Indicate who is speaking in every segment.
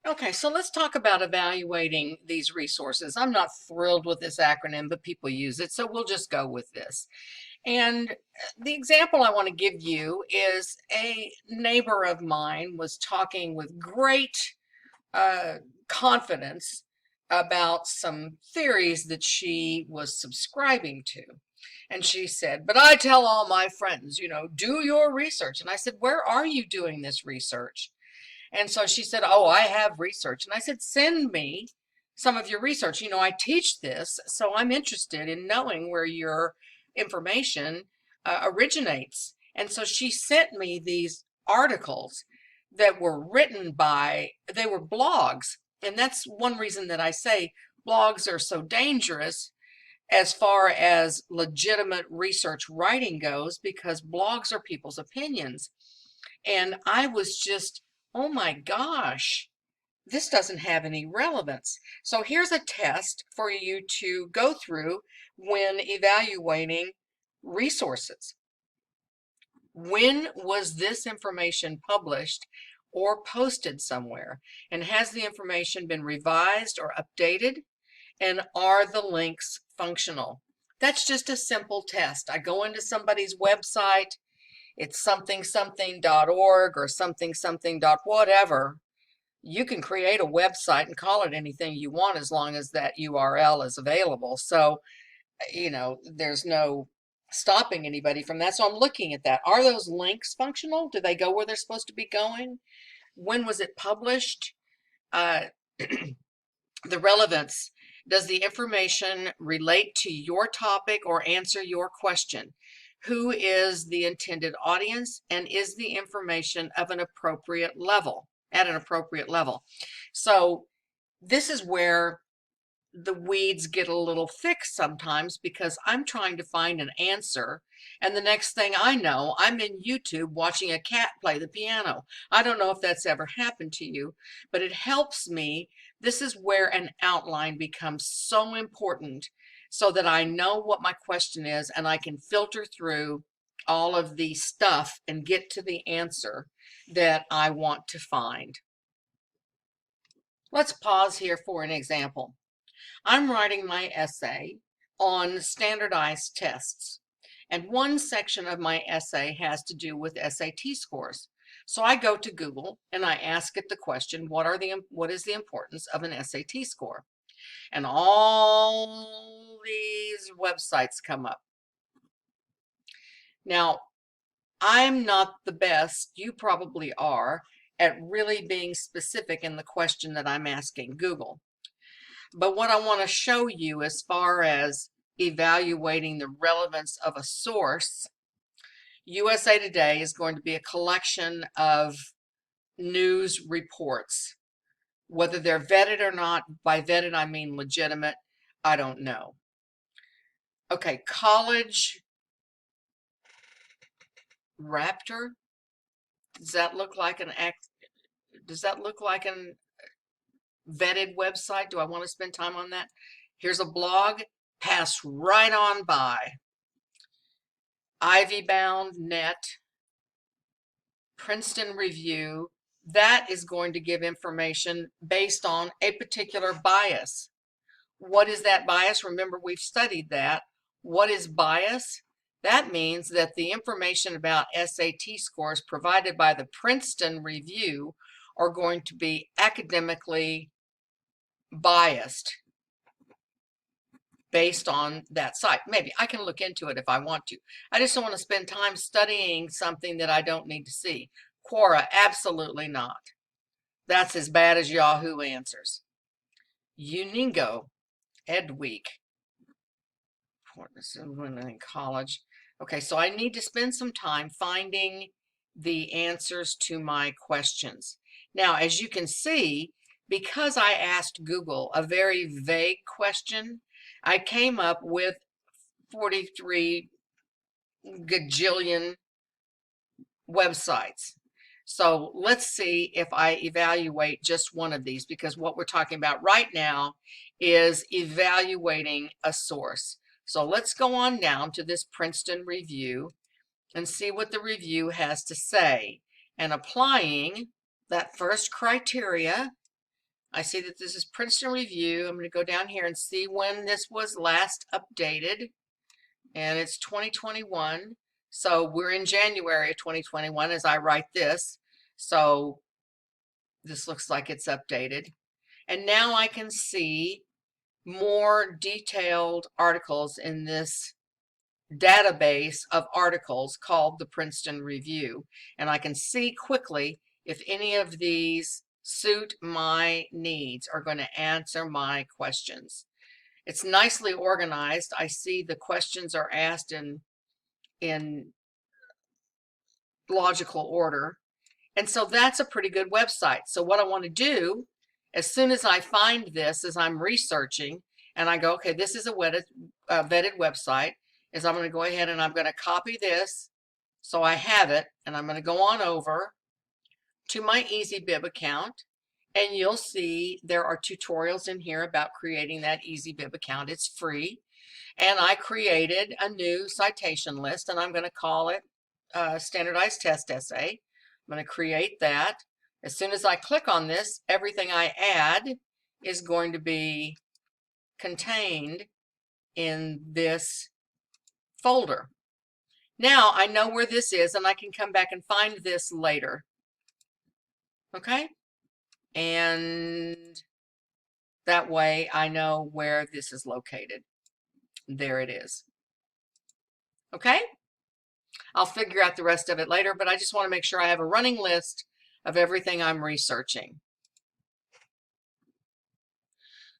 Speaker 1: Okay, so let's talk about evaluating these resources. I'm not thrilled with this acronym, but people use it, so we'll just go with this. And the example I want to give you is a neighbor of mine was talking with great uh, confidence about some theories that she was subscribing to. And she said, but I tell all my friends, do your research. And I said, where are you doing this research? And so she said, oh, I have research. And I said, send me some of your research. I teach this, so I'm interested in knowing where your information originates. And so she sent me these articles that were written by, they were blogs. And that's one reason that I say blogs are so dangerous as far as legitimate research writing goes, because blogs are people's opinions. And I was just, oh my gosh, this doesn't have any relevance. So here's a test for you to go through when evaluating resources. When was this information published or posted somewhere? And has the information been revised or updated? And are the links functional? That's just a simple test. I go into somebody's website, it's something.org or whatever. You can create a website and call it anything you want as long as that URL is available. So, there's no stopping anybody from that. So I'm looking at that. Are those links functional? Do they go where they're supposed to be going? When was it published? Uh, the relevance. Does the information relate to your topic or answer your question? Who is the intended audience, and is the information of an appropriate level, at an appropriate level? So this is where the weeds get a little thick sometimes, because I'm trying to find an answer, and the next thing I know, I'm in YouTube watching a cat play the piano. I don't know if that's ever happened to you, but it helps me. This is where an outline becomes so important, so that I know what my question is and I can filter through all of the stuff and get to the answer that I want to find. Let's pause here for an example. I'm writing my essay on standardized tests, and one section of my essay has to do with SAT scores. So I go to Google and I ask it the question, what is the importance of an SAT score? And all these websites come up. Now, I'm not the best, you probably are, at really being specific in the question that I'm asking Google. But what I want to show you as far as evaluating the relevance of a source, USA Today is going to be a collection of news reports. Whether they're vetted or not, by vetted I mean legitimate, I don't know. Okay, College Raptor, does that look like an vetted website? Do I want to spend time on that? Here's a blog, pass right on by. Ivybound Net, Princeton Review, that is going to give information based on a particular bias. What is that bias? Remember, we've studied that. What is bias? That means that the information about SAT scores provided by the Princeton Review are going to be academically biased based on that site. Maybe I can look into it if I want to. I just don't want to spend time studying something that I don't need to see. Quora, absolutely not. That's as bad as Yahoo Answers. Uningo, Edweek, when in college. Okay, so I need to spend some time finding the answers to my questions. Now, as you can see, because I asked Google a very vague question, I came up with 43 gajillion websites. So let's see if I evaluate just one of these, because what we're talking about right now is evaluating a source. So let's go on down to this Princeton review and see what the review has to say. And applying that first criteria, I see that this is Princeton Review. I'm going to go down here and see when this was last updated. And it's 2021. So we're in January of 2021 as I write this. So this looks like it's updated. And now I can see more detailed articles in this database of articles called the Princeton Review. And I can see quickly if any of these suit my needs, are going to answer my questions. It's nicely organized. I see the questions are asked in logical order. And so that's a pretty good website. So what I want to do, as soon as I find this, as I'm researching, and I go, okay, this is a vetted website, is I'm going to go ahead and I'm going to copy this so I have it, and I'm going to go on over to my Easybib account, and you'll see there are tutorials in here about creating that Easybib account. It's free. And I created a new citation list, and I'm going to call it Standardized Test Essay. I'm going to create that. As soon as I click on this, everything I add is going to be contained in this folder. Now I know where this is, and I can come back and find this later. Okay? And that way I know where this is located. There it is. Okay? I'll figure out the rest of it later, but I just want to make sure I have a running list of everything I'm researching.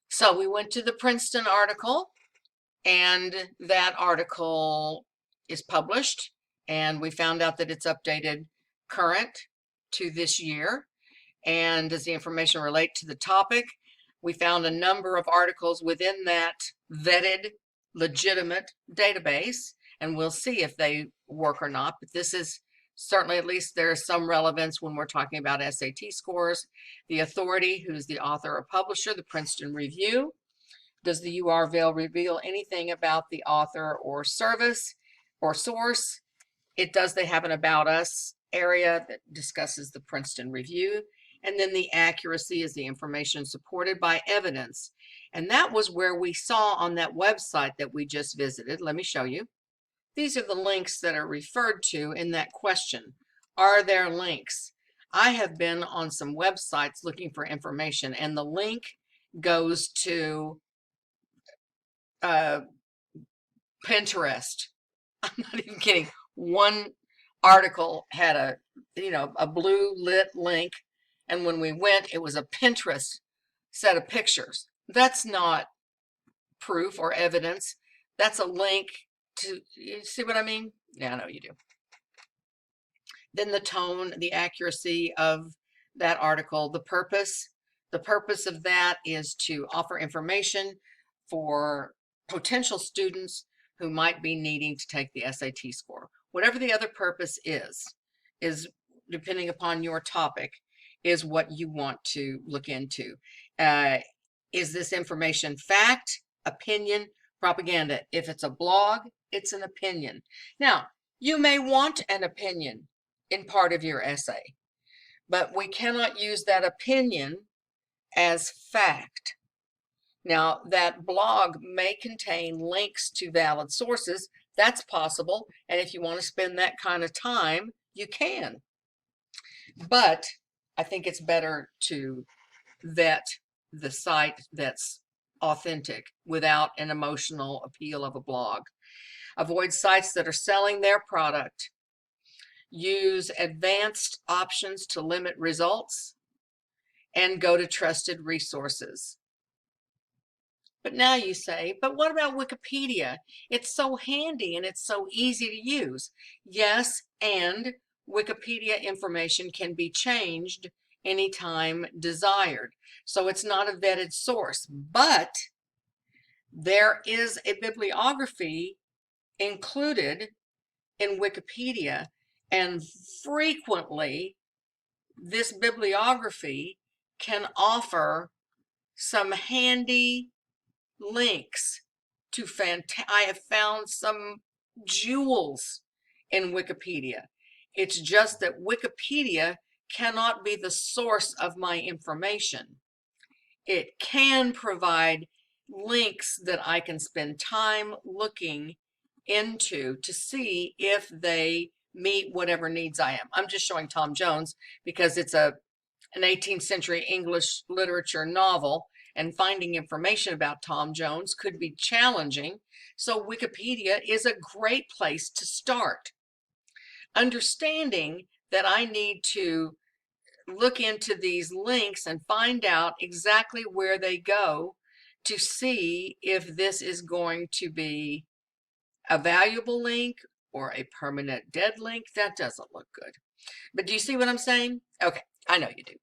Speaker 1: So we went to the Princeton article, and that article is published, and we found out that it's updated current to this year. And does the information relate to the topic? We found a number of articles within that vetted, legitimate database, and we'll see if they work or not. But this is certainly, at least there's some relevance when we're talking about SAT scores. The authority, who's the author or publisher, the Princeton Review. Does the URL reveal anything about the author or service or source? It does. They have an About Us area that discusses the Princeton Review. And then the accuracy is the information supported by evidence. And that was where we saw on that website that we just visited. Let me show you. These are the links that are referred to in that question. Are there links? I have been on some websites looking for information, and the link goes to Pinterest. I'm not even kidding. One article had a blue lit link, and when we went, it was a Pinterest set of pictures. That's not proof or evidence. That's a link to, you see what I mean? Yeah, I know you do. Then the tone, the accuracy of that article, the purpose. The purpose of that is to offer information for potential students who might be needing to take the SAT score. Whatever the other purpose is depending upon your topic, is what you want to look into. Is this information fact, opinion, propaganda? If it's a blog, it's an opinion. Now, you may want an opinion in part of your essay, but we cannot use that opinion as fact. Now, that blog may contain links to valid sources. That's possible. And if you want to spend that kind of time, you can. But I think it's better to vet the site that's authentic without an emotional appeal of a blog. Avoid sites that are selling their product. Use advanced options to limit results, and go to trusted resources. But now you say, but what about Wikipedia? It's so handy and it's so easy to use. Yes, and Wikipedia information can be changed anytime desired. So it's not a vetted source, but there is a bibliography included in Wikipedia, and frequently this bibliography can offer some handy links to I have found some jewels in Wikipedia. It's just that Wikipedia cannot be the source of my information. It can provide links that I can spend time looking into to see if they meet whatever needs I am. I'm just showing Tom Jones because it's an 18th century English literature novel, and finding information about Tom Jones could be challenging. So Wikipedia is a great place to start. Understanding that I need to look into these links and find out exactly where they go to see if this is going to be a valuable link or a permanent dead link. That doesn't look good. But do you see what I'm saying? Okay, I know you do.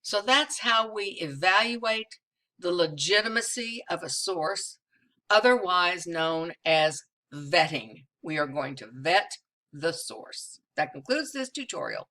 Speaker 1: So that's how we evaluate the legitimacy of a source, otherwise known as vetting. We are going to vet the source. That concludes this tutorial.